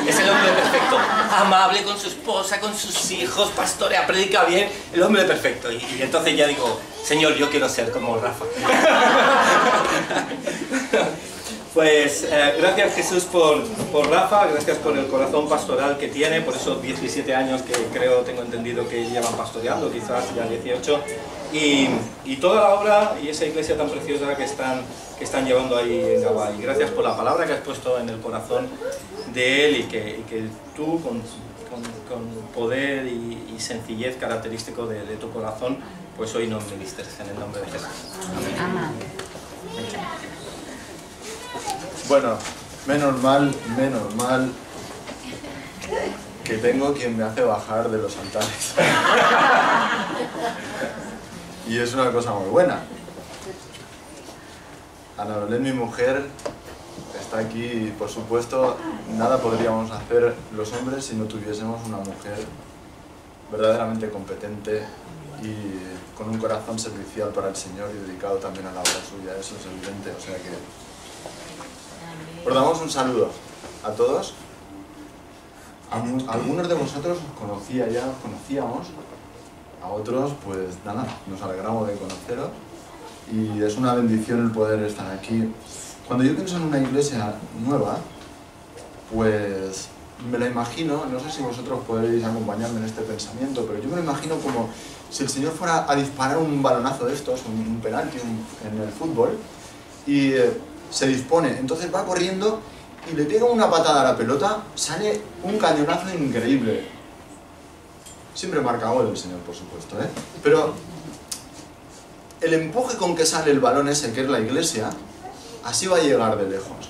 Es el hombre perfecto, amable con su esposa, con sus hijos, pastorea, predica bien, el hombre perfecto. Y entonces ya digo, Señor, yo quiero ser como Rafa. Pues gracias Jesús por Rafa, gracias por el corazón pastoral que tiene, por esos 17 años que creo, tengo entendido que llevan pastoreando, quizás ya 18, y toda la obra y esa iglesia tan preciosa que están llevando ahí en Gabá. Y gracias por la palabra que has puesto en el corazón de él y que tú con poder y sencillez característico de tu corazón, pues hoy nos ministres en el nombre de Jesús. Amén. Bueno, menos mal que tengo quien me hace bajar de los altares. Y es una cosa muy buena. Ana Belén, mi mujer, está aquí y, por supuesto, nada podríamos hacer los hombres si no tuviésemos una mujer verdaderamente competente y con un corazón servicial para el Señor y dedicado también a la obra suya. Eso es evidente, o sea que... Os damos un saludo a todos. Algunos de vosotros os conocíamos, a otros pues nada, nos alegramos de conoceros y es una bendición el poder estar aquí. Cuando yo pienso en una iglesia nueva, pues me la imagino, no sé si vosotros podéis acompañarme en este pensamiento, pero yo me lo imagino como si el Señor fuera a disparar un balonazo de estos, un penalti en el fútbol, y se dispone, entonces va corriendo y le pega una patada a la pelota, sale un cañonazo increíble. Siempre marca gol el Señor, por supuesto, ¿eh? Pero el empuje con que sale el balón ese, que es la iglesia, así va a llegar de lejos.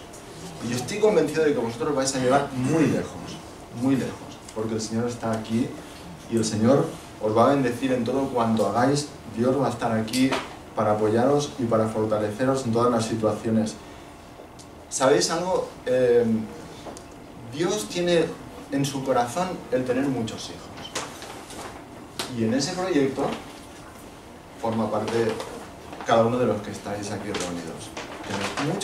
Y yo estoy convencido de que vosotros vais a llegar muy lejos, porque el Señor está aquí y el Señor os va a bendecir en todo cuanto hagáis. Dios va a estar aquí para apoyaros y para fortaleceros en todas las situaciones. ¿Sabéis algo? Dios tiene en su corazón el tener muchos hijos. Y en ese proyecto forma parte cada uno de los que estáis aquí reunidos. Tenéis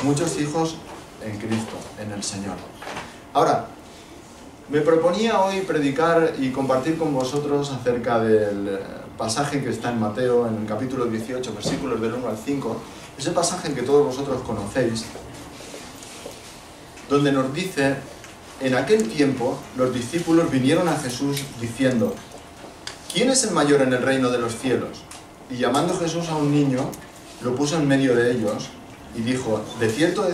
muchos hijos en Cristo, en el Señor. Ahora, me proponía hoy predicar y compartir con vosotros acerca del pasaje que está en Mateo, en el capítulo 18, versículos del 1 al 5, ese pasaje que todos vosotros conocéis, donde nos dice: en aquel tiempo los discípulos vinieron a Jesús diciendo: ¿quién es el mayor en el reino de los cielos? Y llamando Jesús a un niño, lo puso en medio de ellos y dijo: de cierto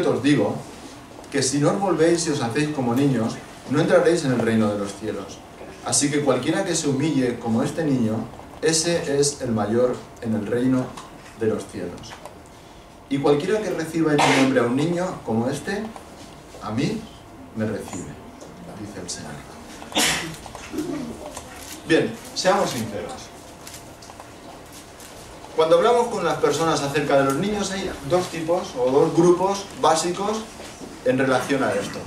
os digo, que si no os volvéis y os hacéis como niños, no entraréis en el reino de los cielos. Así que cualquiera que se humille como este niño, ese es el mayor en el reino de los cielos. Y cualquiera que reciba en mi nombre a un niño como este, a mí me recibe, dice el Señor. Bien, seamos sinceros. Cuando hablamos con las personas acerca de los niños, hay dos tipos o dos grupos básicos en relación a esto.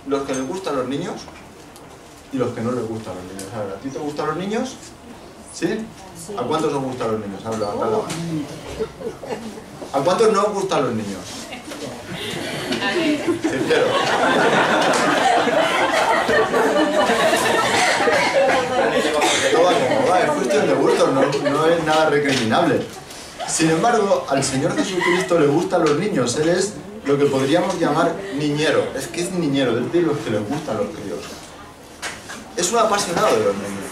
Los que les gustan los niños y los que no les gustan los niños. A ver, ¿a ti te gustan los niños? ¿Sí? Sí. ¿A cuántos os gustan los niños? Habla, levanta la mano. ¿A cuántos no os gustan los niños? Sincero. No va como va, es cuestión de gustos, no es nada recriminable. Sin embargo, al Señor Jesucristo le gustan los niños. Él es lo que podríamos llamar niñero. Es que es niñero, es de los que les gustan los críos. Es un apasionado de los niños.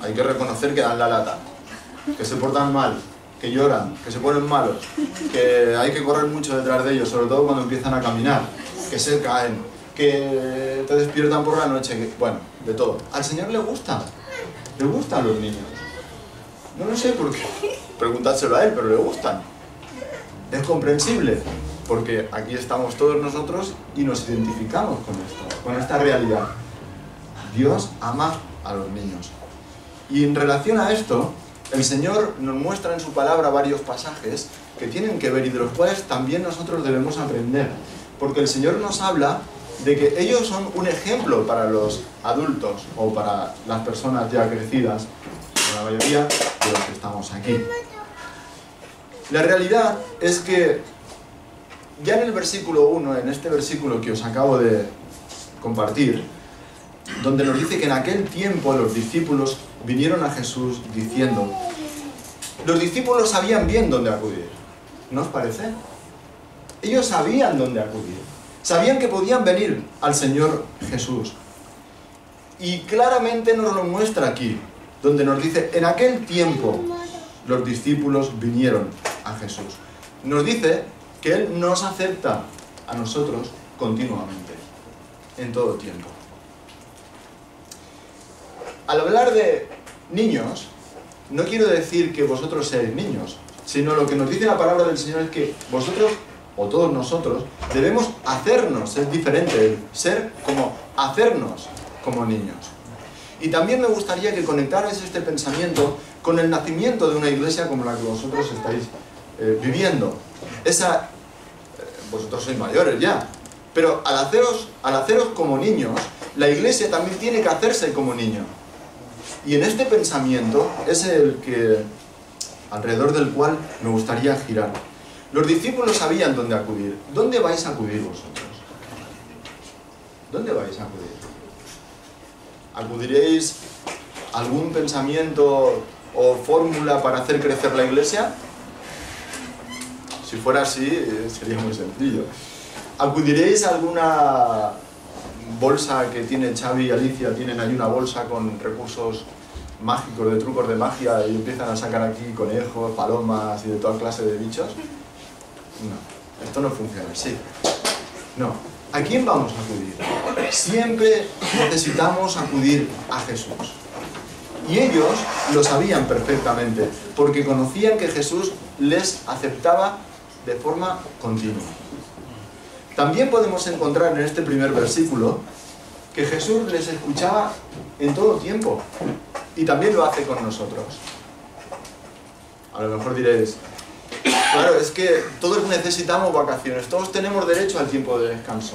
Hay que reconocer que dan la lata, que se portan mal, que lloran, que se ponen malos, que hay que correr mucho detrás de ellos, sobre todo cuando empiezan a caminar, que se caen, que te despiertan por la noche, que, bueno, de todo. Al Señor le gustan los niños. No lo sé por qué, preguntádselo a Él, pero le gustan. Es comprensible, porque aquí estamos todos nosotros y nos identificamos con esto, con esta realidad. Dios ama a los niños. Y en relación a esto, el Señor nos muestra en su palabra varios pasajes que tienen que ver y de los cuales también nosotros debemos aprender. Porque el Señor nos habla de que ellos son un ejemplo para los adultos o para las personas ya crecidas, la mayoría de los que estamos aquí. La realidad es que ya en el versículo 1, en este versículo que os acabo de compartir, donde nos dice que en aquel tiempo los discípulos vinieron a Jesús diciendo, los discípulos sabían bien dónde acudir, ¿no os parece? Ellos sabían dónde acudir, sabían que podían venir al Señor Jesús. Y claramente nos lo muestra aquí, donde nos dice, en aquel tiempo los discípulos vinieron a Jesús. Nos dice que Él nos acepta a nosotros continuamente, en todo tiempo. Al hablar de niños, no quiero decir que vosotros seáis niños, sino lo que nos dice la palabra del Señor es que vosotros, o todos nosotros, debemos hacernos, es diferente, ser como hacernos como niños. Y también me gustaría que conectarais este pensamiento con el nacimiento de una iglesia como la que vosotros estáis viviendo. Vosotros sois mayores ya, pero al haceros como niños, la iglesia también tiene que hacerse como niño. Y en este pensamiento es el que, alrededor del cual me gustaría girar. Los discípulos sabían dónde acudir. ¿Dónde vais a acudir vosotros? ¿Dónde vais a acudir? ¿Acudiréis a algún pensamiento o fórmula para hacer crecer la iglesia? Si fuera así, sería muy sencillo. ¿Acudiréis a alguna bolsa que tiene Xavi y Alicia? Tienen ahí una bolsa con recursos mágicos, de trucos de magia, y empiezan a sacar aquí conejos, palomas y de toda clase de bichos. No, esto no funciona así. No. ¿A quién vamos a acudir? Siempre necesitamos acudir a Jesús. Y ellos lo sabían perfectamente, porque conocían que Jesús les aceptaba de forma continua. También podemos encontrar en este primer versículo que Jesús les escuchaba en todo tiempo, y también lo hace con nosotros. A lo mejor diréis, claro, es que todos necesitamos vacaciones, todos tenemos derecho al tiempo de descanso.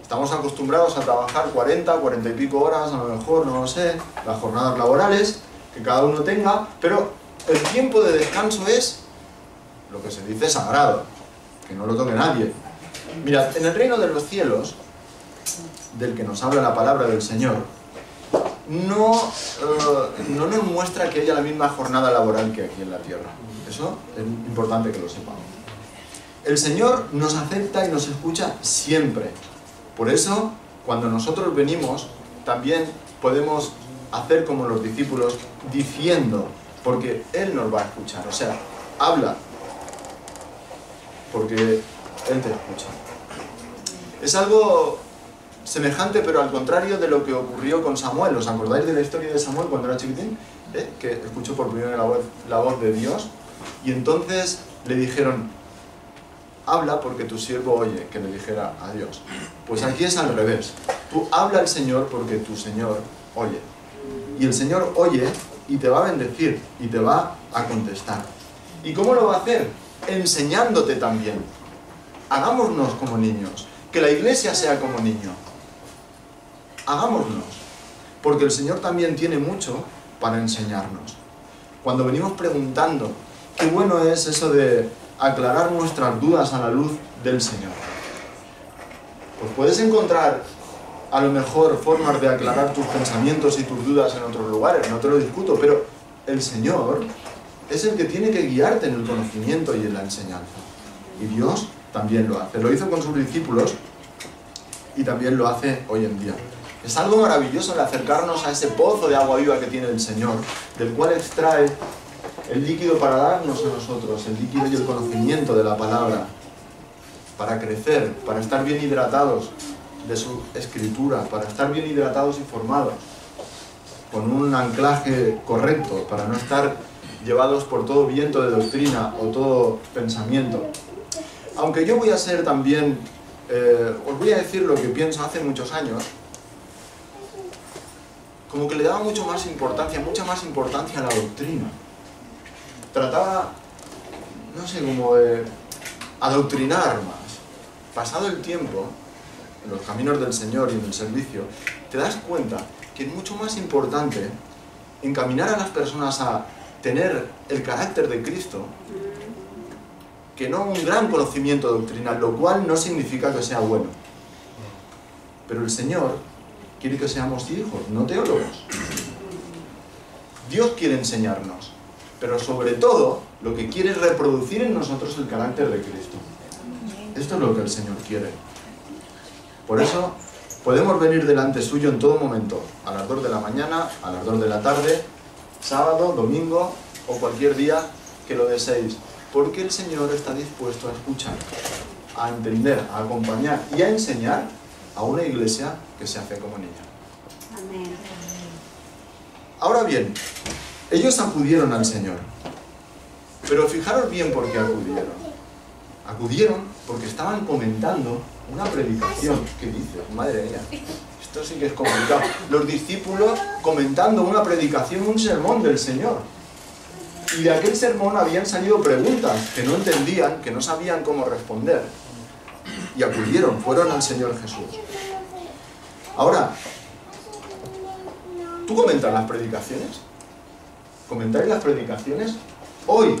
Estamos acostumbrados a trabajar 40 y pico horas, a lo mejor, no lo sé, las jornadas laborales que cada uno tenga, pero el tiempo de descanso es lo que se dice sagrado, que no lo toque nadie. Mirad, en el reino de los cielos, del que nos habla la palabra del Señor, no nos muestra que haya la misma jornada laboral que aquí en la tierra. Eso es importante que lo sepamos. El Señor nos acepta y nos escucha siempre. Por eso, cuando nosotros venimos, también podemos hacer como los discípulos, diciendo, porque Él nos va a escuchar. O sea, habla, porque Él te escucha. Es algo semejante, pero al contrario de lo que ocurrió con Samuel. ¿Os acordáis de la historia de Samuel cuando era chiquitín? Que escuchó por primera vez la voz de Dios, y entonces le dijeron, habla porque tu siervo oye, que le dijera a Dios. Pues aquí es al revés. Tú habla al Señor porque tu Señor oye. Y el Señor oye y te va a bendecir y te va a contestar. ¿Y cómo lo va a hacer? Enseñándote también. Hagámonos como niños. Que la iglesia sea como niño. Hagámonos. Porque el Señor también tiene mucho para enseñarnos. Cuando venimos preguntando, qué bueno es eso de aclarar nuestras dudas a la luz del Señor. Pues puedes encontrar a lo mejor formas de aclarar tus pensamientos y tus dudas en otros lugares, no te lo discuto, pero el Señor es el que tiene que guiarte en el conocimiento y en la enseñanza. Y Dios también lo hace. Lo hizo con sus discípulos y también lo hace hoy en día. Es algo maravilloso el acercarnos a ese pozo de agua viva que tiene el Señor, del cual extrae el líquido para darnos a nosotros, el líquido y el conocimiento de la palabra, para crecer, para estar bien hidratados de su escritura, para estar bien hidratados y formados, con un anclaje correcto, para no estar llevados por todo viento de doctrina o todo pensamiento. Aunque yo voy a ser también, os voy a decir lo que pienso hace muchos años, como que le daba mucha más importancia a la doctrina. Trataba, no sé, como de adoctrinar más. Pasado el tiempo, en los caminos del Señor y en el servicio, te das cuenta que es mucho más importante encaminar a las personas a tener el carácter de Cristo, que no un gran conocimiento doctrinal, lo cual no significa que sea bueno. Pero el Señor quiere que seamos hijos, no teólogos. Dios quiere enseñarnos, pero sobre todo lo que quiere es reproducir en nosotros el carácter de Cristo. Esto es lo que el Señor quiere. Por eso podemos venir delante suyo en todo momento, a las 2 de la mañana, a las 2 de la tarde, sábado, domingo o cualquier día que lo deseéis, porque el Señor está dispuesto a escuchar, a entender, a acompañar y a enseñar a una iglesia que se hace como niña. Amén. Ahora bien, ellos acudieron al Señor, pero fijaros bien por qué acudieron. Acudieron porque estaban comentando una predicación. ¿Qué dices? Madre mía, esto sí que es complicado. Los discípulos comentando una predicación, un sermón del Señor. Y de aquel sermón habían salido preguntas que no entendían, que no sabían cómo responder. Y acudieron, fueron al Señor Jesús. Ahora, ¿tú comentas las predicaciones? ¿Comentáis las predicaciones? Hoy,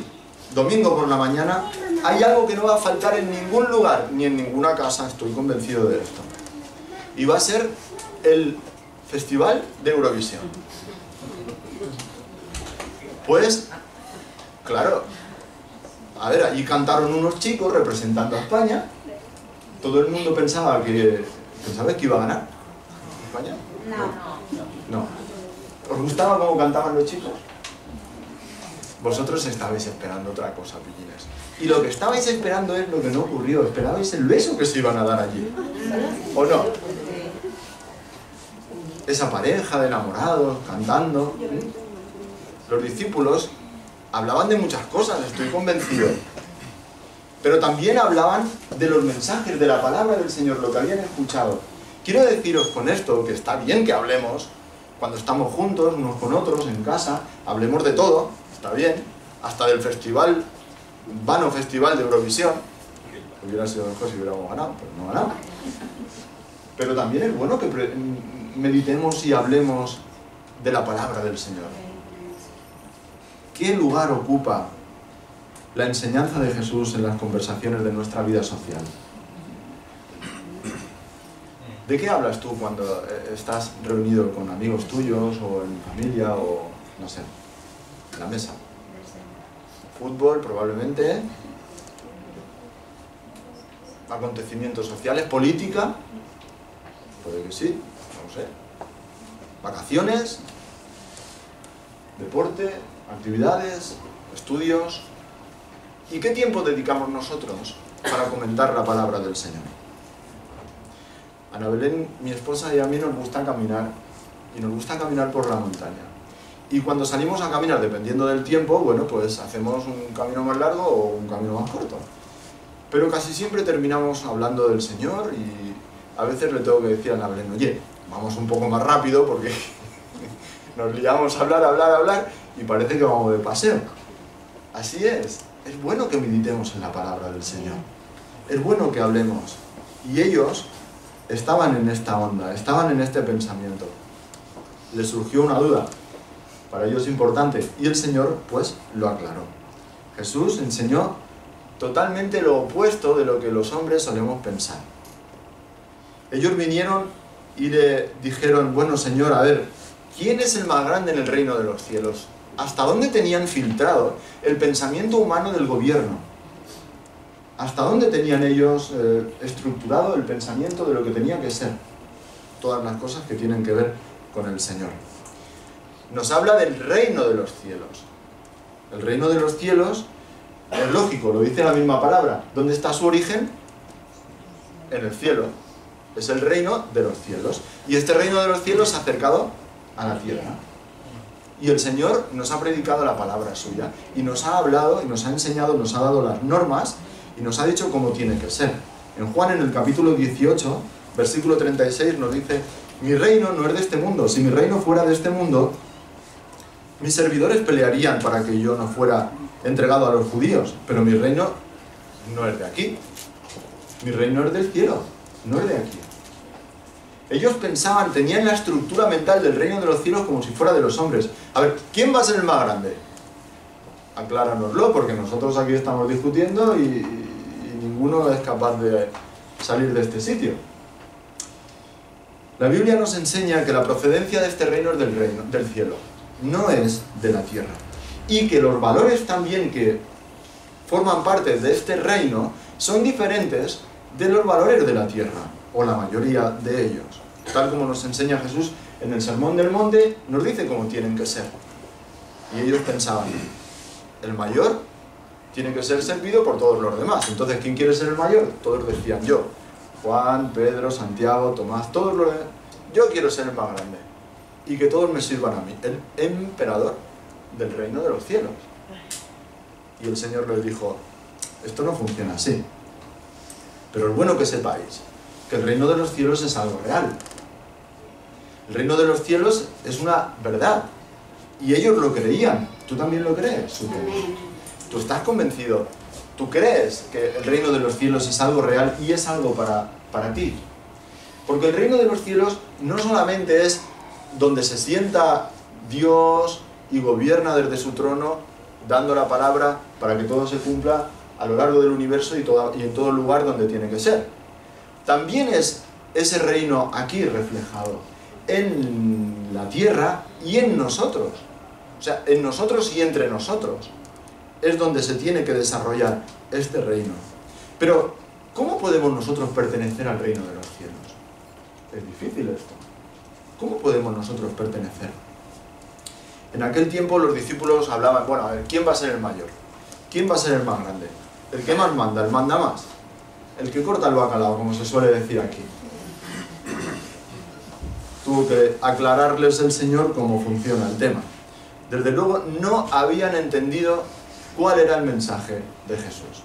domingo por la mañana, hay algo que no va a faltar en ningún lugar, ni en ninguna casa, estoy convencido de esto. Y va a ser el Festival de Eurovisión. Pues, claro, a ver, allí cantaron unos chicos representando a España. Todo el mundo pensaba que iba a ganar España. No. ¿Os gustaba cómo cantaban los chicos? Vosotros estabais esperando otra cosa, pillines. Y lo que estabais esperando es lo que no ocurrió. Esperabais el beso que se iban a dar allí. ¿O no? Esa pareja de enamorados, cantando. Los discípulos hablaban de muchas cosas, estoy convencido. Pero también hablaban de los mensajes, de la palabra del Señor, lo que habían escuchado. Quiero deciros con esto que está bien que hablemos, cuando estamos juntos, unos con otros, en casa, hablemos de todo, está bien, hasta del festival, vano festival de Eurovisión. Hubiera sido mejor si hubiéramos ganado, pero no ganamos. Pero también es bueno que meditemos y hablemos de la palabra del Señor. ¿Qué lugar ocupa la enseñanza de Jesús en las conversaciones de nuestra vida social? ¿De qué hablas tú cuando estás reunido con amigos tuyos o en familia o, no sé, en la mesa? Fútbol, probablemente. Acontecimientos sociales, política. Puede que sí, no sé. Vacaciones, deporte, actividades, estudios. ¿Y qué tiempo dedicamos nosotros para comentar la palabra del Señor? Ana Belén, mi esposa y a mí nos gusta caminar, y nos gusta caminar por la montaña. Y cuando salimos a caminar, dependiendo del tiempo, bueno, pues hacemos un camino más largo o un camino más corto. Pero casi siempre terminamos hablando del Señor y a veces le tengo que decir a Ana Belén, oye, vamos un poco más rápido porque nos liamos a hablar y parece que vamos de paseo. Así es bueno que meditemos en la palabra del Señor. Es bueno que hablemos. Y ellos estaban en esta onda, estaban en este pensamiento. Les surgió una duda, para ellos importante, y el Señor pues lo aclaró. Jesús enseñó totalmente lo opuesto de lo que los hombres solemos pensar. Ellos vinieron y le dijeron, bueno Señor, a ver, ¿quién es el más grande en el reino de los cielos? ¿Hasta dónde tenían filtrado el pensamiento humano del gobierno? ¿Hasta dónde tenían ellos estructurado el pensamiento de lo que tenía que ser? Todas las cosas que tienen que ver con el Señor. Nos habla del reino de los cielos. El reino de los cielos es lógico, lo dice la misma palabra. ¿Dónde está su origen? En el cielo. Es el reino de los cielos. Y este reino de los cielos se ha acercado a la tierra. Y el Señor nos ha predicado la palabra suya. Y nos ha hablado, y nos ha enseñado, nos ha dado las normas, y nos ha dicho cómo tiene que ser. En Juan, en el capítulo 18, versículo 36, nos dice, mi reino no es de este mundo. Si mi reino fuera de este mundo, mis servidores pelearían para que yo no fuera entregado a los judíos. Pero mi reino no es de aquí. Mi reino es del cielo, no es de aquí. Ellos pensaban, tenían la estructura mental del reino de los cielos como si fuera de los hombres. A ver, ¿quién va a ser el más grande? acláranoslo, porque nosotros aquí estamos discutiendo y ninguno es capaz de salir de este sitio. La Biblia nos enseña que la procedencia de este reino es del cielo, no es de la tierra. Y que los valores también que forman parte de este reino son diferentes de los valores de la tierra, o la mayoría de ellos. Tal como nos enseña Jesús en el Sermón del Monte, nos dice cómo tienen que ser. Y ellos pensaban, el mayor tiene que ser servido por todos los demás. Entonces, ¿quién quiere ser el mayor? Todos decían yo. Juan, Pedro, Santiago, Tomás, todos los demás. Yo quiero ser el más grande. Y que todos me sirvan a mí. El emperador del reino de los cielos. Y el Señor les dijo, esto no funciona así. Pero es bueno que sepáis que el reino de los cielos es algo real. El reino de los cielos es una verdad. Y ellos lo creían. ¿Tú también lo crees? Supongo. ¿Tú estás convencido? ¿Tú crees que el reino de los cielos es algo real y es algo para ti? Porque el reino de los cielos no solamente es donde se sienta Dios y gobierna desde su trono, dando la palabra para que todo se cumpla a lo largo del universo y en todo lugar donde tiene que ser. También es ese reino aquí reflejado en la tierra y en nosotros. O sea, en nosotros y entre nosotros es donde se tiene que desarrollar este reino. Pero, ¿cómo podemos nosotros pertenecer al reino de los cielos? Es difícil esto. ¿Cómo podemos nosotros pertenecer? En aquel tiempo los discípulos hablaban, bueno, a ver, ¿quién va a ser el mayor? ¿Quién va a ser el más grande? El que más manda, el manda más. El que corta el bacalao, como se suele decir aquí. Tuvo que aclararles el Señor cómo funciona el tema. Desde luego no habían entendido cuál era el mensaje de Jesús.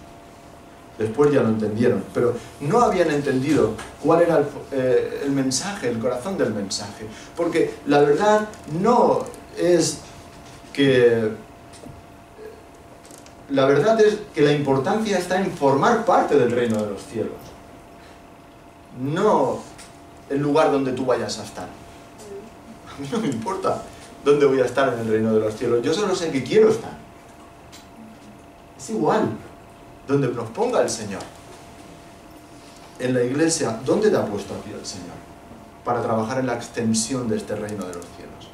Después ya lo entendieron, pero no habían entendido cuál era el mensaje, el corazón del mensaje. Porque la verdad no es que... La verdad es que la importancia está en formar parte del reino de los cielos. No el lugar donde tú vayas a estar. A mí no me importa dónde voy a estar en el reino de los cielos. Yo solo sé que quiero estar. Es igual donde nos ponga el Señor. En la iglesia, ¿dónde te ha puesto a ti el Señor? Para trabajar en la extensión de este reino de los cielos.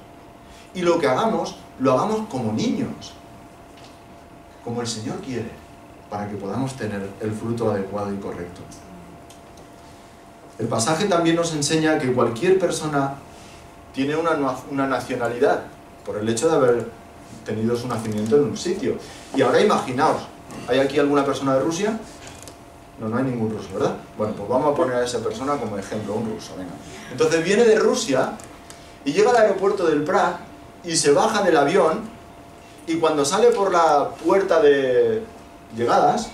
Y lo que hagamos, lo hagamos como niños. Como el Señor quiere, para que podamos tener el fruto adecuado y correcto. El pasaje también nos enseña que cualquier persona tiene una nacionalidad, por el hecho de haber tenido su nacimiento en un sitio. Y ahora imaginaos, ¿hay aquí alguna persona de Rusia? No, no hay ningún ruso, ¿verdad? Bueno, pues vamos a poner a esa persona como ejemplo, un ruso, venga. Entonces viene de Rusia y llega al aeropuerto del Prat y se baja del avión. Y cuando sale por la puerta de llegadas,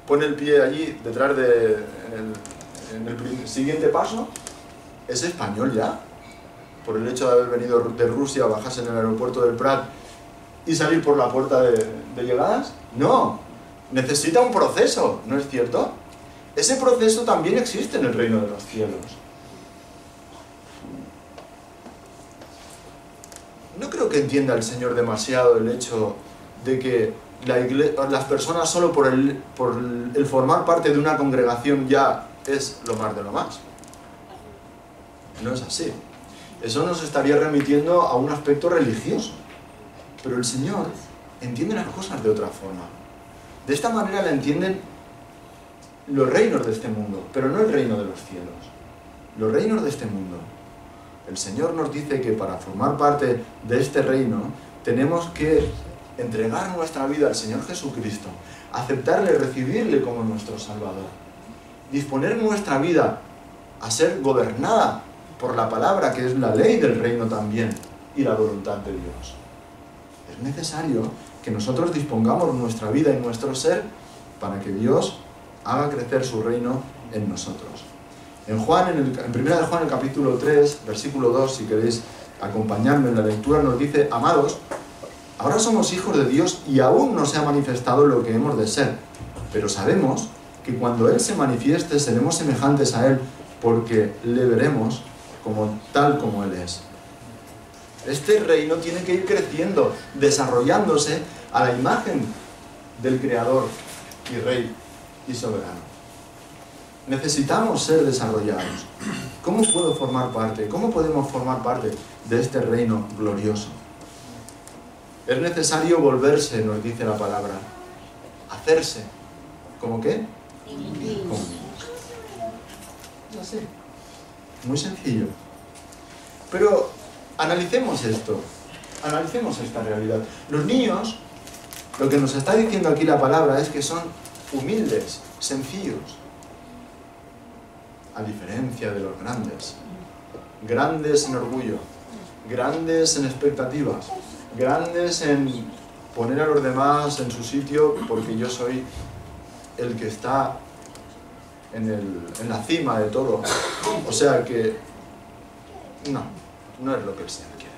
pone el pie allí detrás en el siguiente paso, es español ya. Por el hecho de haber venido de Rusia, bajarse en el aeropuerto del Prat y salir por la puerta de llegadas. No, necesita un proceso, ¿no es cierto? Ese proceso también existe en el reino de los cielos. No creo que entienda el Señor demasiado el hecho de que las personas solo por el formar parte de una congregación ya es lo más de lo más. No es así. Eso nos estaría remitiendo a un aspecto religioso. Pero el Señor entiende las cosas de otra forma. De esta manera la entienden los reinos de este mundo, pero no el reino de los cielos. Los reinos de este mundo. El Señor nos dice que para formar parte de este reino tenemos que entregar nuestra vida al Señor Jesucristo, aceptarle, recibirle como nuestro Salvador, disponer nuestra vida a ser gobernada por la palabra que es la ley del reino también y la voluntad de Dios. Es necesario que nosotros dispongamos nuestra vida y nuestro ser para que Dios haga crecer su reino en nosotros. En 1 de Juan, el capítulo 3, versículo 2, si queréis acompañarme en la lectura, nos dice: amados, ahora somos hijos de Dios y aún no se ha manifestado lo que hemos de ser, pero sabemos que cuando Él se manifieste seremos semejantes a Él, porque le veremos tal como Él es. Este reino tiene que ir creciendo, desarrollándose a la imagen del Creador y Rey y Soberano. Necesitamos ser desarrollados. ¿Cómo puedo formar parte? ¿Cómo podemos formar parte de este reino glorioso? Es necesario volverse, nos dice la palabra. Hacerse. ¿Cómo qué? Como niños. Es así. Muy sencillo. Pero analicemos esto. Analicemos esta realidad. Los niños, lo que nos está diciendo aquí la palabra es que son humildes, sencillos. A diferencia de los grandes. Grandes en orgullo. Grandes en expectativas. Grandes en poner a los demás en su sitio porque yo soy el que está en la cima de todo. O sea que no es lo que el Señor quiere.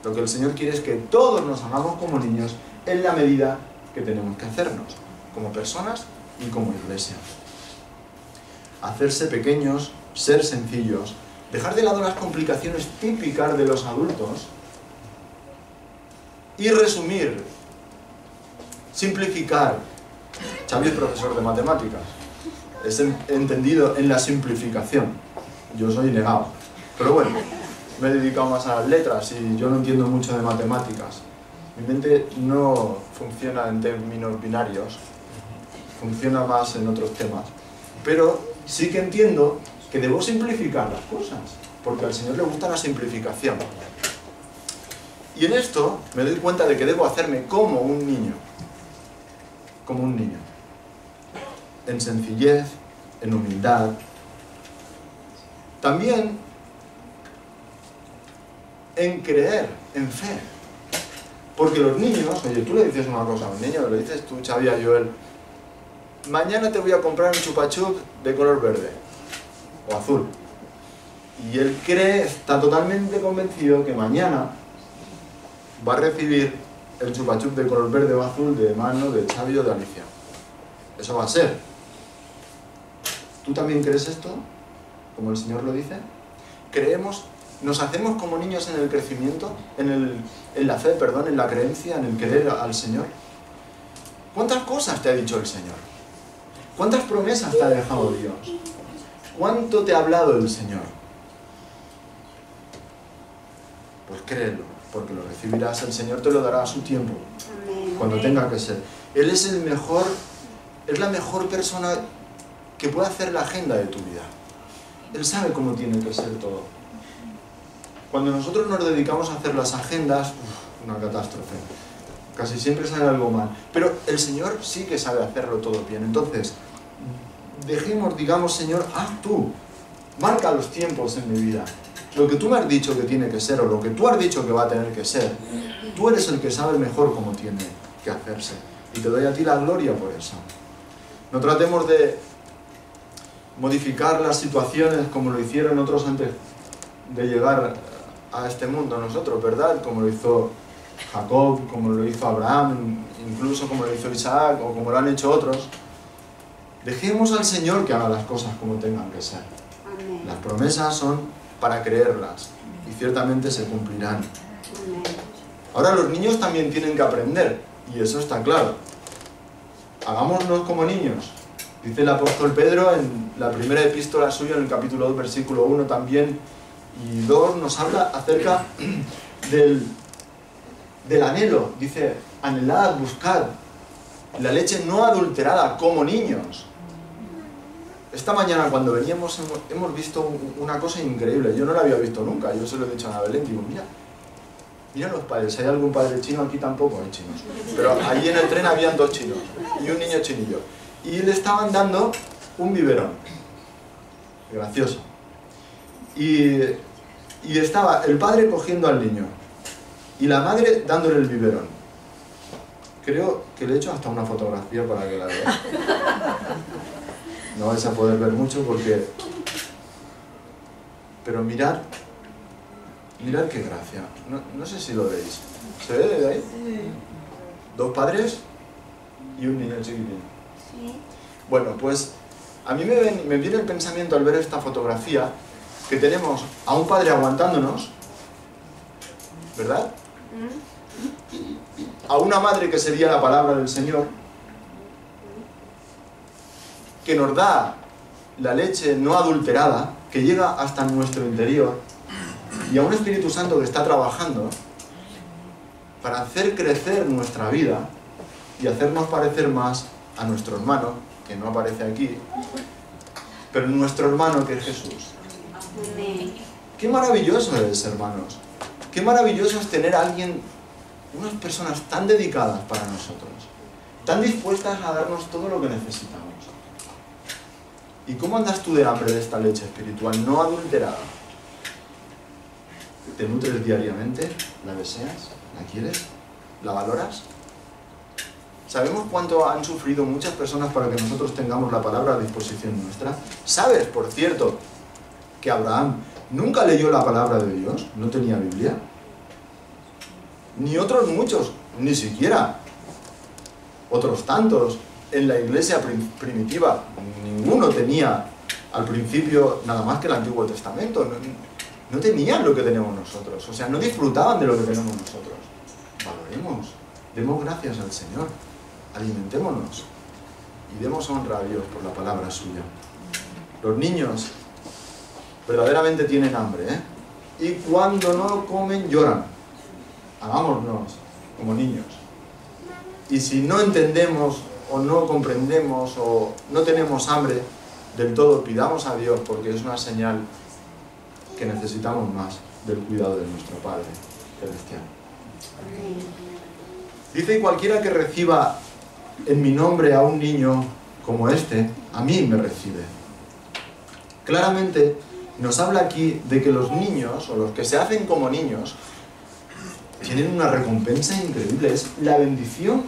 Lo que el Señor quiere es que todos nos hagamos como niños en la medida que tenemos que hacernos, como personas y como iglesia. Hacerse pequeños, ser sencillos, dejar de lado las complicaciones típicas de los adultos y resumir, simplificar. Xavi es profesor de matemáticas, es entendido en la simplificación. Yo soy negado, pero bueno, me he dedicado más a las letras y yo no entiendo mucho de matemáticas. Mi mente no funciona en términos binarios, funciona más en otros temas. Pero sí que entiendo que debo simplificar las cosas, porque al Señor le gusta la simplificación. Y en esto me doy cuenta de que debo hacerme como un niño. Como un niño. En sencillez, en humildad. También en creer, en fe. Porque los niños, oye, tú le dices una cosa a un niño, le dices tú, Xavi, a Joel, mañana te voy a comprar un chupa-chup de color verde o azul. Y él cree, está totalmente convencido que mañana va a recibir el chupa-chup de color verde o azul de mano de Xavi o de Alicia. Eso va a ser. ¿Tú también crees esto? Como el Señor lo dice. Creemos, nos hacemos como niños en el crecimiento, en la fe, perdón, en la creencia, en el querer al Señor. ¿Cuántas cosas te ha dicho el Señor? ¿Cuántas promesas te ha dejado Dios? ¿Cuánto te ha hablado el Señor? Pues créelo, porque lo recibirás, el Señor te lo dará a su tiempo, cuando tenga que ser. Él es es la mejor persona que puede hacer la agenda de tu vida. Él sabe cómo tiene que ser todo. Cuando nosotros nos dedicamos a hacer las agendas, una catástrofe. Casi siempre sale algo mal. Pero el Señor sí que sabe hacerlo todo bien. Entonces, dejemos, digamos, Señor, haz tú. Marca los tiempos en mi vida. Lo que tú me has dicho que tiene que ser, o lo que tú has dicho que va a tener que ser, tú eres el que sabe mejor cómo tiene que hacerse. Y te doy a ti la gloria por eso. No tratemos de modificar las situaciones como lo hicieron otros antes de llegar a este mundo nosotros, ¿verdad? Como lo hizo Jacob, como lo hizo Abraham, incluso como lo hizo Isaac, o como lo han hecho otros. Dejemos al Señor que haga las cosas como tengan que ser. Amén. Las promesas son para creerlas, y ciertamente se cumplirán. Amén. Ahora los niños también tienen que aprender, y eso está claro. Hagámonos como niños. Dice el apóstol Pedro en la primera epístola suya, en el capítulo 2, versículo 1 también, y 2 nos habla acerca del anhelo. Dice, anhelad, buscad la leche no adulterada como niños. Esta mañana cuando veníamos hemos visto una cosa increíble. Yo no la había visto nunca. Yo se lo he dicho a Ana Belén, digo, mira los padres. Si hay algún padre chino, aquí tampoco hay chinos. Pero allí en el tren habían 2 chinos y un niño chinillo. Y le estaban dando un biberón. Gracioso. Y estaba el padre cogiendo al niño y la madre dándole el biberón. Creo que le he hecho hasta una fotografía para que la veáis. No vais a poder ver mucho porque... Pero mirad qué gracia. No sé si lo veis. ¿Se ve de ahí? 2 padres y un niño chiquitín. Sí. Bueno, pues a mí me viene el pensamiento al ver esta fotografía que tenemos a un padre aguantándonos, ¿verdad? a una madre que sería la palabra del Señor, que nos da la leche no adulterada, que llega hasta nuestro interior, y a un Espíritu Santo que está trabajando para hacer crecer nuestra vida y hacernos parecer más a nuestro hermano, que no aparece aquí, pero nuestro hermano que es Jesús. Qué maravilloso es, hermanos. Qué maravilloso es tener a alguien, unas personas tan dedicadas para nosotros, tan dispuestas a darnos todo lo que necesitamos. ¿Y cómo andas tú de hambre de esta leche espiritual no adulterada? ¿Te nutres diariamente? ¿La deseas? ¿La quieres? ¿La valoras? ¿Sabemos cuánto han sufrido muchas personas para que nosotros tengamos la palabra a disposición nuestra? ¿Sabes, por cierto, que Abraham nunca leyó la palabra de Dios? ¿No tenía Biblia? Ni otros muchos, ni siquiera otros tantos en la iglesia primitiva. Ninguno tenía al principio nada más que el Antiguo Testamento. No tenían lo que tenemos nosotros. O sea, no disfrutaban de lo que tenemos nosotros. Valoremos, demos gracias al Señor, alimentémonos y demos honra a Dios por la palabra suya. Los niños verdaderamente tienen hambre, ¿eh? Y cuando no lo comen lloran. Hagámonos como niños. Y si no entendemos o no comprendemos o no tenemos hambre del todo, pidamos a Dios, porque es una señal que necesitamos más del cuidado de nuestro Padre Celestial. Dice: y cualquiera que reciba en mi nombre a un niño como este, a mí me recibe. Claramente nos habla aquí de que los niños, o los que se hacen como niños, tienen una recompensa increíble. Es la bendición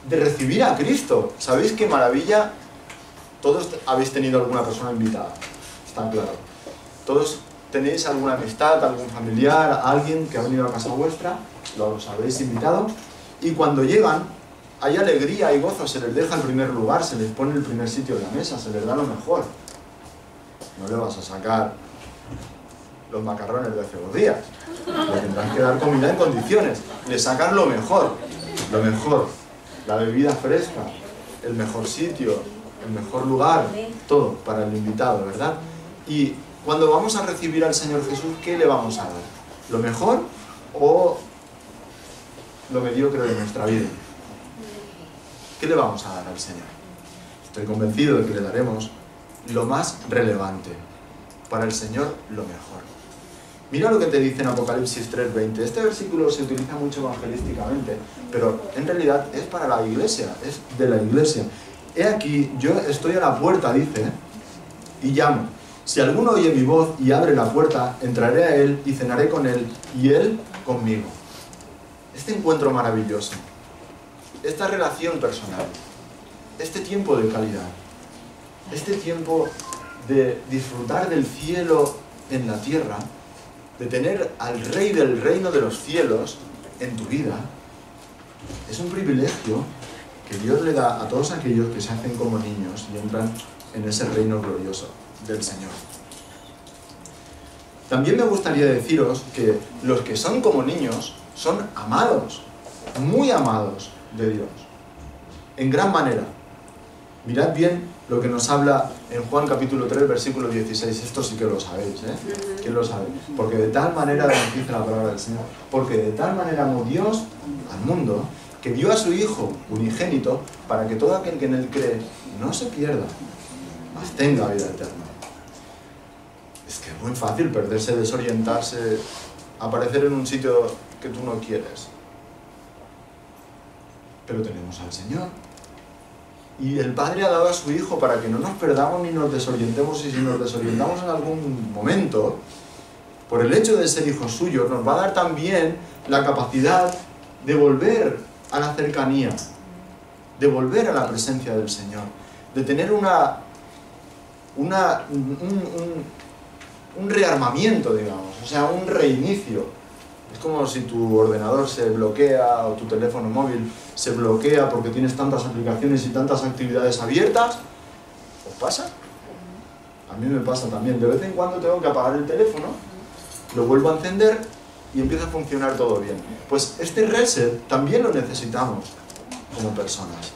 de recibir a Cristo. ¿Sabéis qué maravilla? Todos habéis tenido alguna persona invitada, está claro. Todos tenéis alguna amistad, algún familiar, alguien que ha venido a casa vuestra, los habéis invitado, y cuando llegan hay alegría y gozo, se les deja el primer lugar, se les pone el primer sitio de la mesa, se les da lo mejor. No le vas a sacar los macarrones de hace 2 días, le tendrás que dar comida en condiciones, le sacan lo mejor, la bebida fresca, el mejor sitio, el mejor lugar, todo para el invitado, ¿verdad? Y cuando vamos a recibir al Señor Jesús, ¿qué le vamos a dar? ¿Lo mejor o lo mediocre de nuestra vida? ¿Qué le vamos a dar al Señor? Estoy convencido de que le daremos lo más relevante. Para el Señor, lo mejor. Mira lo que te dice en Apocalipsis 3:20. Este versículo se utiliza mucho evangelísticamente, pero en realidad es para la iglesia, es de la iglesia. He aquí, yo estoy a la puerta, dice, y llamo. Si alguno oye mi voz y abre la puerta, entraré a él y cenaré con él, y él conmigo. Este encuentro maravilloso, esta relación personal, este tiempo de calidad, este tiempo de disfrutar del cielo en la tierra, de tener al Rey del reino de los cielos en tu vida, es un privilegio que Dios le da a todos aquellos que se hacen como niños y entran en ese reino glorioso del Señor. También me gustaría deciros que los que son como niños son amados, muy amados de Dios, en gran manera. Mirad bien lo que nos habla en Juan capítulo 3, versículo 16. Esto sí que lo sabéis, ¿eh? ¿Quién lo sabe? Porque de tal manera, dice la palabra del Señor, porque de tal manera amó Dios al mundo, que dio a su Hijo unigénito, para que todo aquel que en él cree no se pierda, mas tenga vida eterna. Es que es muy fácil perderse, desorientarse, aparecer en un sitio que tú no quieres. Pero tenemos al Señor. Y el Padre ha dado a su Hijo para que no nos perdamos ni nos desorientemos, y si nos desorientamos en algún momento, por el hecho de ser hijos suyos, nos va a dar también la capacidad de volver a la cercanía, de volver a la presencia del Señor, de tener un rearmamiento, digamos, o sea, un reinicio. Es como si tu ordenador se bloquea o tu teléfono móvil se bloquea porque tienes tantas aplicaciones y tantas actividades abiertas. ¿Os pasa? A mí me pasa también. De vez en cuando tengo que apagar el teléfono, lo vuelvo a encender y empieza a funcionar todo bien. Pues este reset también lo necesitamos como personas.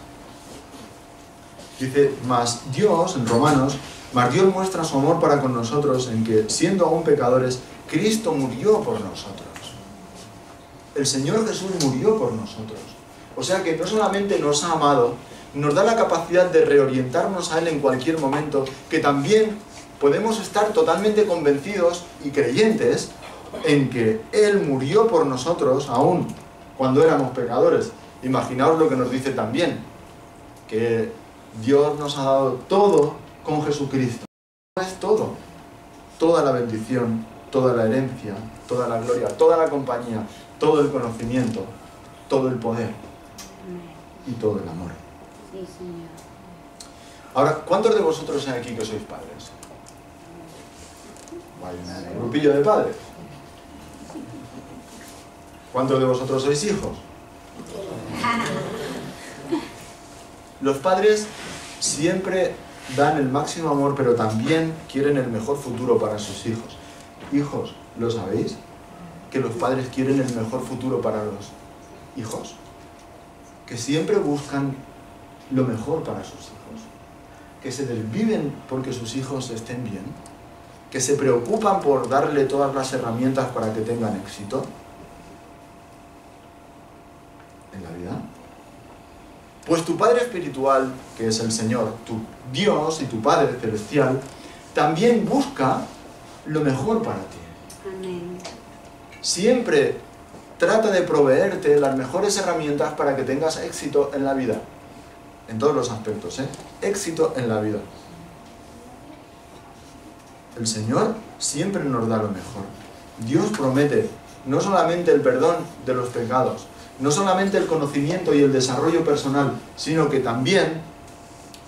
Dice, mas Dios, en Romanos, mas Dios muestra su amor para con nosotros en que, siendo aún pecadores, Cristo murió por nosotros. El Señor Jesús murió por nosotros. O sea que no solamente nos ha amado, nos da la capacidad de reorientarnos a Él en cualquier momento, que también podemos estar totalmente convencidos y creyentes en que Él murió por nosotros aún cuando éramos pecadores. Imaginaos lo que nos dice también, que Dios nos ha dado todo con Jesucristo. No es todo, toda la bendición, toda la herencia, toda la gloria, toda la compañía, todo el conocimiento, todo el poder y todo el amor. Sí, Señor. Ahora, ¿cuántos de vosotros hay aquí que sois padres? Hay un grupillo de padres. ¿Cuántos de vosotros sois hijos? Los padres siempre dan el máximo amor, pero también quieren el mejor futuro para sus hijos. Hijos, ¿lo sabéis? Que los padres quieren el mejor futuro para los hijos. Que siempre buscan lo mejor para sus hijos. Que se desviven porque sus hijos estén bien. Que se preocupan por darle todas las herramientas para que tengan éxito en la vida. Pues tu Padre espiritual, que es el Señor, tu Dios y tu Padre celestial, también busca lo mejor para ti. Amén. Siempre trata de proveerte las mejores herramientas para que tengas éxito en la vida. En todos los aspectos, ¿eh? Éxito en la vida. El Señor siempre nos da lo mejor. Dios promete no solamente el perdón de los pecados, no solamente el conocimiento y el desarrollo personal, sino que también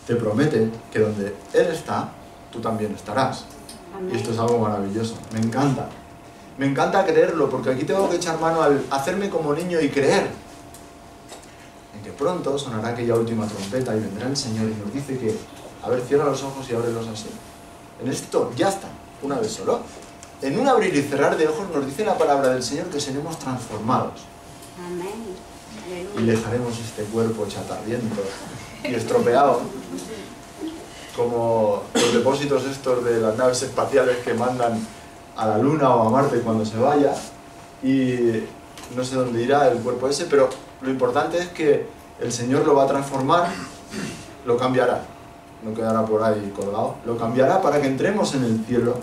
te promete que donde Él está, tú también estarás. Amén. Y esto es algo maravilloso. Me encanta. Me encanta creerlo, porque aquí tengo que echar mano al hacerme como niño y creer en que pronto sonará aquella última trompeta y vendrá el Señor y nos dice que, a ver, cierra los ojos y ábrelos así. En esto ya está, una vez solo. En un abrir y cerrar de ojos nos dice la palabra del Señor que seremos transformados. Amén. Y dejaremos este cuerpo chatarriento y estropeado, como los depósitos estos de las naves espaciales que mandan a la Luna o a Marte cuando se vaya, y no sé dónde irá el cuerpo ese, pero lo importante es que el Señor lo va a transformar, lo cambiará, no quedará por ahí colgado, lo cambiará para que entremos en el cielo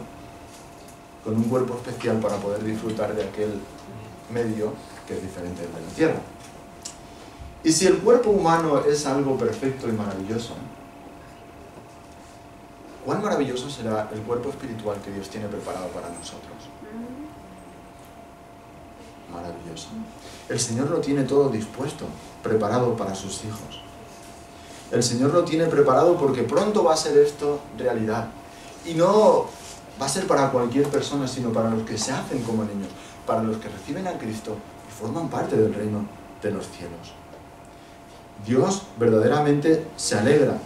con un cuerpo especial para poder disfrutar de aquel medio que es diferente del de la tierra. Y si el cuerpo humano es algo perfecto y maravilloso, ¿cuán maravilloso será el cuerpo espiritual que Dios tiene preparado para nosotros? Maravilloso. El Señor lo tiene todo dispuesto, preparado para sus hijos. El Señor lo tiene preparado porque pronto va a ser esto realidad. Y no va a ser para cualquier persona, sino para los que se hacen como niños, para los que reciben a Cristo y forman parte del reino de los cielos. Dios verdaderamente se alegra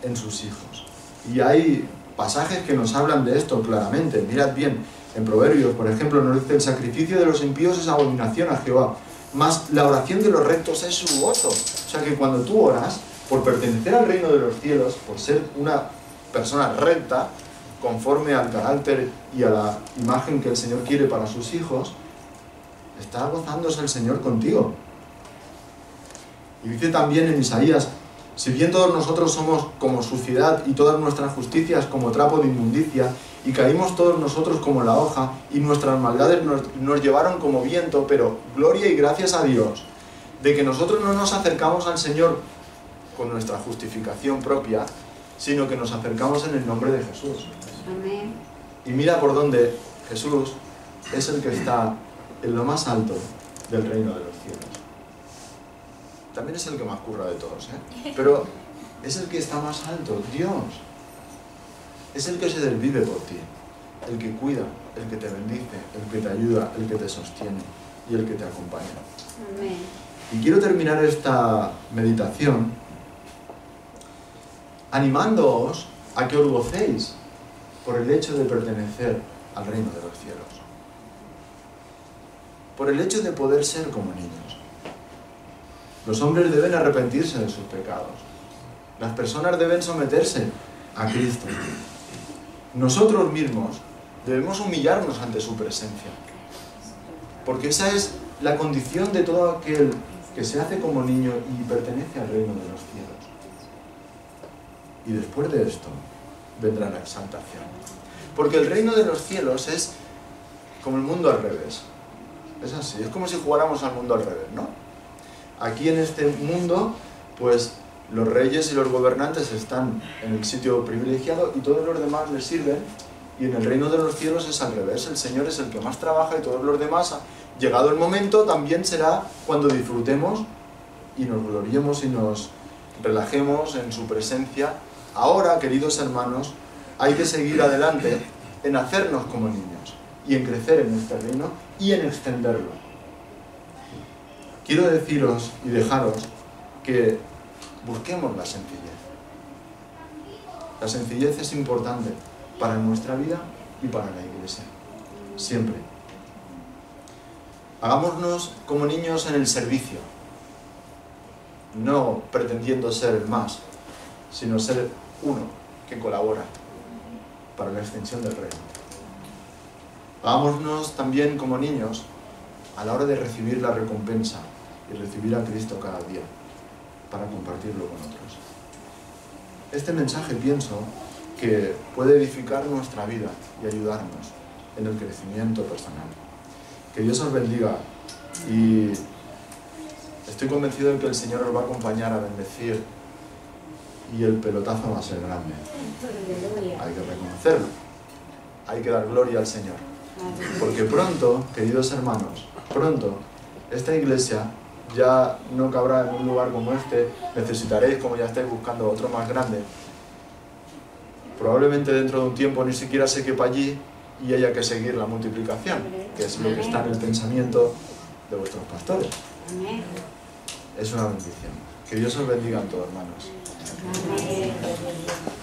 en sus hijos. Y hay pasajes que nos hablan de esto claramente. Mirad bien, en Proverbios, por ejemplo, nos dice: el sacrificio de los impíos es abominación a Jehová, mas la oración de los rectos es su gozo. O sea que cuando tú oras, por pertenecer al reino de los cielos, por ser una persona recta, conforme al carácter y a la imagen que el Señor quiere para sus hijos, está gozándose el Señor contigo. Y dice también en Isaías: si bien todos nosotros somos como suciedad y todas nuestras justicias como trapo de inmundicia, y caímos todos nosotros como la hoja, y nuestras maldades nos llevaron como viento, pero gloria y gracias a Dios de que nosotros no nos acercamos al Señor con nuestra justificación propia, sino que nos acercamos en el nombre de Jesús. Amén. Y mira por dónde Jesús es el que está en lo más alto del reino de los cielos. También es el que más curra de todos, ¿eh? Pero es el que está más alto, Dios. Es el que se desvive por ti, el que cuida, el que te bendice, el que te ayuda, el que te sostiene y el que te acompaña. Amén. Y quiero terminar esta meditación animándoos a que os gocéis por el hecho de pertenecer al reino de los cielos. por el hecho de poder ser como niños. Los hombres deben arrepentirse de sus pecados. Las personas deben someterse a Cristo. Nosotros mismos debemos humillarnos ante su presencia, porque esa es la condición de todo aquel que se hace como niño y pertenece al reino de los cielos. Y después de esto vendrá la exaltación, porque el reino de los cielos es como el mundo al revés. Es así, es como si jugáramos al mundo al revés, ¿no? Aquí en este mundo, pues los reyes y los gobernantes están en el sitio privilegiado y todos los demás les sirven, y en el reino de los cielos es al revés. El Señor es el que más trabaja y todos los demás, llegado el momento, también será cuando disfrutemos y nos gloriemos y nos relajemos en su presencia. Ahora, queridos hermanos, hay que seguir adelante en hacernos como niños y en crecer en este reino y en extenderlo. Quiero deciros y dejaros que busquemos la sencillez. La sencillez es importante para nuestra vida y para la Iglesia, siempre. Hagámonos como niños en el servicio, no pretendiendo ser el más, sino ser uno que colabora para la extensión del reino. Hagámonos también como niños a la hora de recibir la recompensa y recibir a Cristo cada día para compartirlo con otros. Este mensaje pienso que puede edificar nuestra vida y ayudarnos en el crecimiento personal. Que Dios os bendiga y estoy convencido de que el Señor os va a acompañar a bendecir y el pelotazo va a ser grande. Hay que reconocerlo, hay que dar gloria al Señor. Porque pronto, queridos hermanos, pronto esta iglesia ya no cabrá en un lugar como este, necesitaréis, como ya estáis buscando, otro más grande. Probablemente dentro de un tiempo ni siquiera se quepa allí y haya que seguir la multiplicación, que es lo que está en el pensamiento de vuestros pastores. Es una bendición. Que Dios os bendiga en todo, hermanos. Amén.